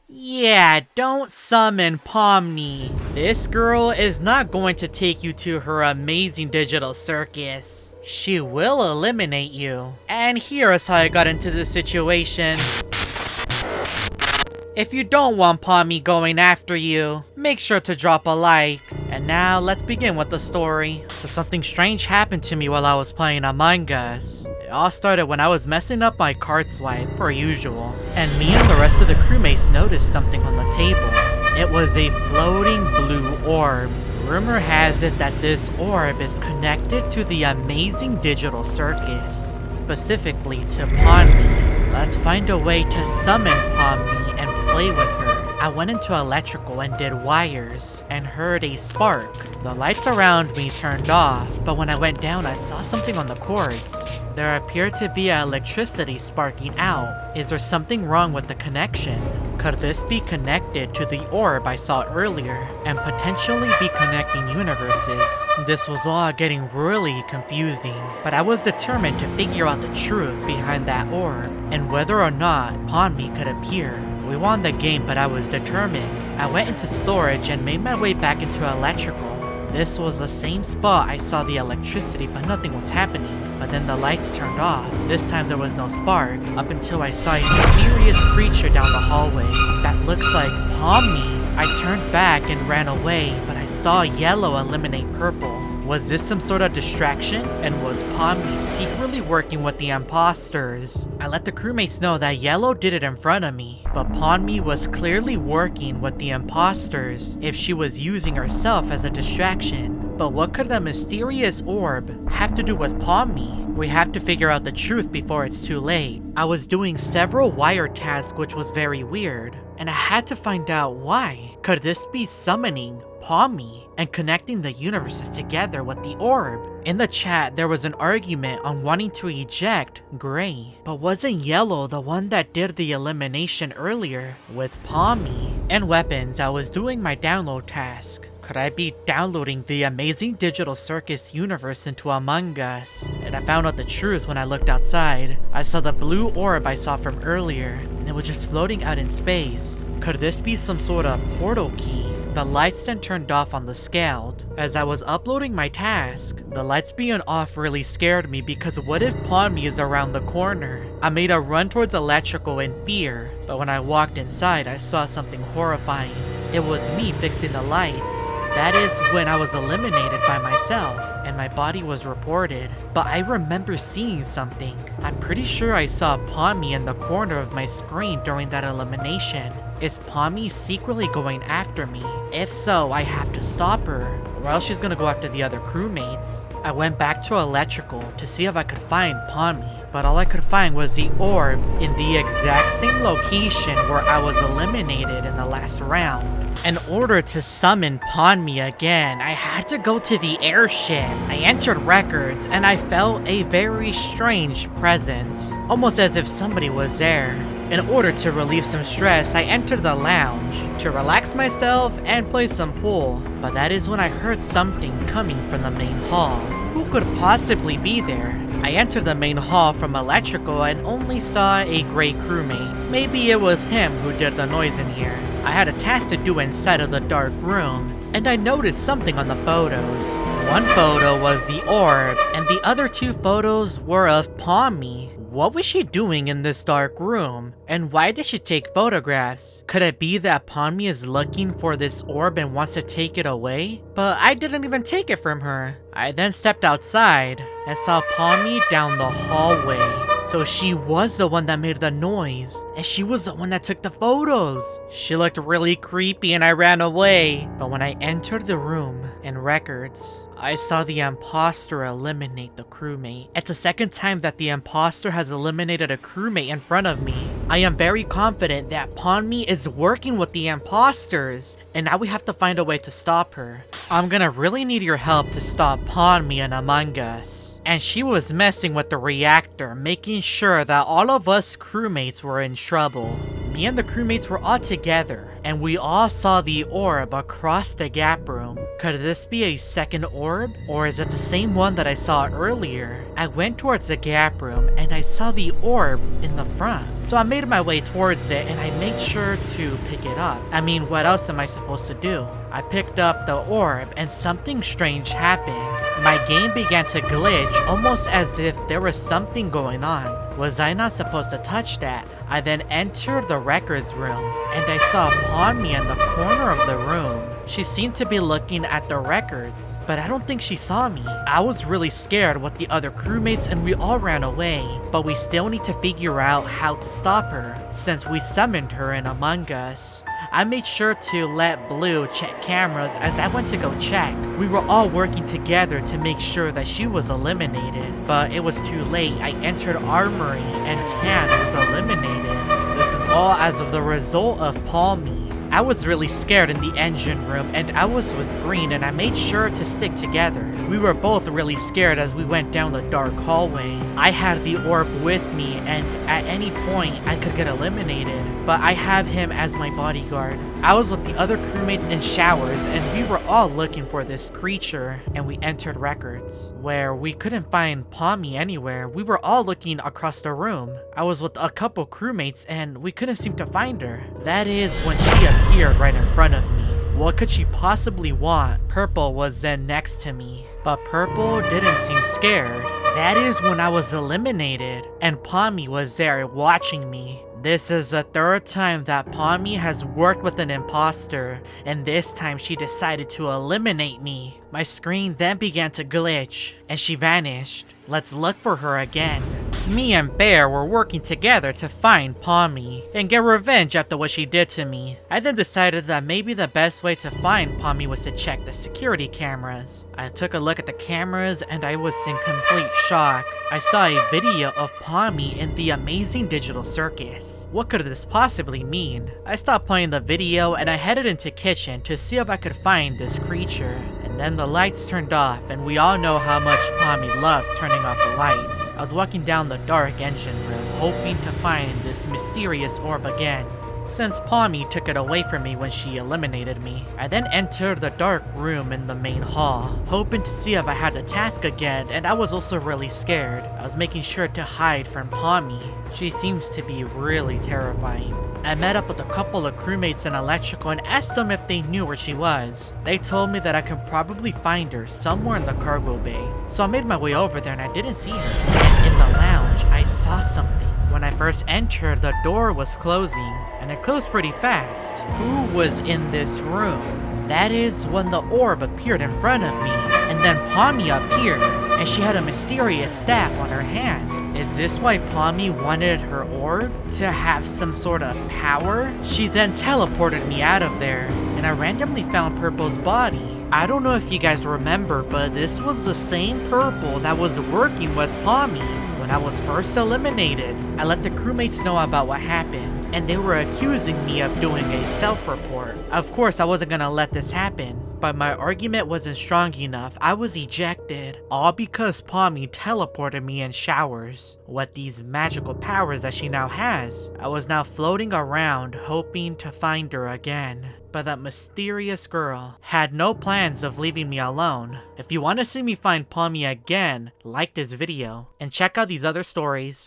Yeah, don't summon Pomni. This girl is not going to take you to her amazing digital circus. She will eliminate you. And here is how I got into this situation. If you don't want Pomni going after you, make sure to drop a like. And now let's begin with the story. So something strange happened to me while I was playing Among Us. It all started when I was messing up my card swipe, per usual. And me and the rest of the crewmates noticed something on the table. It was a floating blue orb. Rumor has it that this orb is connected to the Amazing Digital Circus, specifically to Pomni. Let's find a way to summon Pomni and play with her. I went into electrical and did wires, and heard a spark. The lights around me turned off, but when I went down I saw something on the cords. There appeared to be electricity sparking out. Is there something wrong with the connection? Could this be connected to the orb I saw earlier, and potentially be connecting universes? This was all getting really confusing, but I was determined to figure out the truth behind that orb, and whether or not Pomni could appear. We won the game, but I was determined. I went into storage and made my way back into electrical. This was the same spot I saw the electricity, but nothing was happening. But then the lights turned off. This time there was no spark, up until I saw a mysterious creature down the hallway that looks like Pomni. I turned back and ran away, but I saw yellow eliminate purple. Was this some sort of distraction? And was Pomni secretly working with the imposters? I let the crewmates know that yellow did it in front of me, but Pomni was clearly working with the imposters if she was using herself as a distraction. But what could the mysterious orb have to do with Pomni? We have to figure out the truth before it's too late. I was doing several wire tasks, which was very weird, and I had to find out why. Could this be summoning Pomni and connecting the universes together with the orb? In the chat, there was an argument on wanting to eject Gray, but wasn't Yellow the one that did the elimination earlier with Pomni? And weapons, I was doing my download task. Could I be downloading the Amazing Digital Circus universe into Among Us? And I found out the truth when I looked outside. I saw the blue orb I saw from earlier, and it was just floating out in space. Could this be some sort of portal key? The lights then turned off on the Scald. As I was uploading my task, the lights being off really scared me because what if Pomni is around the corner? I made a run towards electrical in fear, but when I walked inside I saw something horrifying. It was me fixing the lights. That is when I was eliminated by myself, and my body was reported. But I remember seeing something. I'm pretty sure I saw Pomni in the corner of my screen during that elimination. Is Pomni secretly going after me? If so, I have to stop her, or else she's gonna go after the other crewmates. I went back to electrical to see if I could find Pomni, but all I could find was the orb in the exact same location where I was eliminated in the last round. In order to summon Pomni again, I had to go to the airship. I entered records and I felt a very strange presence, almost as if somebody was there. In order to relieve some stress, I entered the lounge to relax myself and play some pool, but that is when I heard something coming from the main hall. Who could possibly be there? I entered the main hall from electrical and only saw a gray crewmate. Maybe it was him who did the noise in here. I had a task to do inside of the dark room, and I noticed something on the photos. One photo was the orb, and the other two photos were of Pomni. What was she doing in this dark room? And why did she take photographs? Could it be that Pomni is looking for this orb and wants to take it away? But I didn't even take it from her. I then stepped outside and saw Pomni down the hallway. So she was the one that made the noise, and she was the one that took the photos. She looked really creepy and I ran away. But when I entered the room in records, I saw the imposter eliminate the crewmate. It's the second time that the imposter has eliminated a crewmate in front of me. I am very confident that Pomni is working with the imposters, and now we have to find a way to stop her. I'm gonna really need your help to stop Pomni and Among Us. And she was messing with the reactor, making sure that all of us crewmates were in trouble. Me and the crewmates were all together, and we all saw the orb across the gap room. Could this be a second orb? Or is it the same one that I saw earlier? I went towards the gap room and I saw the orb in the front. So I made my way towards it and I made sure to pick it up. I mean, what else am I supposed to do? I picked up the orb and something strange happened. My game began to glitch, almost as if there was something going on. Was I not supposed to touch that? I then entered the records room and I saw Pomni in the corner of the room. She seemed to be looking at the records, but I don't think she saw me. I was really scared with the other crewmates and we all ran away, but we still need to figure out how to stop her since we summoned her in Among Us. I made sure to let Blue check cameras as I went to go check. We were all working together to make sure that she was eliminated, but it was too late. I entered Armory and Tan was eliminated. This is all as of the result of Pomni. I was really scared in the engine room and I was with Green and I made sure to stick together. We were both really scared as we went down the dark hallway. I had the orb with me and at any point I could get eliminated, but I have him as my bodyguard. I was with the other crewmates in showers and we were all looking for this creature, and we entered records where we couldn't find Pomni anywhere. We were all looking across the room. I was with a couple crewmates and we couldn't seem to find her. That is when she appeared right in front of me. What could she possibly want? Purple was then next to me, but Purple didn't seem scared. That is when I was eliminated and Pomni was there watching me. This is the third time that Pomni has worked with an imposter, and this time she decided to eliminate me. My screen then began to glitch, and she vanished. Let's look for her again. Me and Bear were working together to find Pomni and get revenge after what she did to me. I then decided that maybe the best way to find Pomni was to check the security cameras. I took a look at the cameras and I was in complete shock. I saw a video of Pomni in the Amazing Digital Circus. What could this possibly mean? I stopped playing the video and I headed into kitchen to see if I could find this creature. And then the lights turned off, and we all know how much Pomni loves turning off the lights. I was walking down the dark engine room, hoping to find this mysterious orb again, since Pomni took it away from me when she eliminated me. I then entered the dark room in the main hall, hoping to see if I had the task again, and I was also really scared. I was making sure to hide from Pomni. She seems to be really terrifying. I met up with a couple of crewmates in electrical and asked them if they knew where she was. They told me that I could probably find her somewhere in the cargo bay. So I made my way over there and I didn't see her. And in the lounge, I saw something. When I first entered, the door was closing, and it closed pretty fast. Who was in this room? That is when the orb appeared in front of me, and then Pomni appeared, and she had a mysterious staff on her hand. Is this why Pomni wanted her orb? To have some sort of power? She then teleported me out of there, and I randomly found Purple's body. I don't know if you guys remember, but this was the same Purple that was working with Pomni when I was first eliminated. I let the crewmates know about what happened, and they were accusing me of doing a self-report. Of course, I wasn't gonna let this happen, but my argument wasn't strong enough. I was ejected, all because Pomni teleported me in showers. With these magical powers that she now has, I was now floating around hoping to find her again. But that mysterious girl had no plans of leaving me alone. If you want to see me find Pomni again, like this video, and check out these other stories.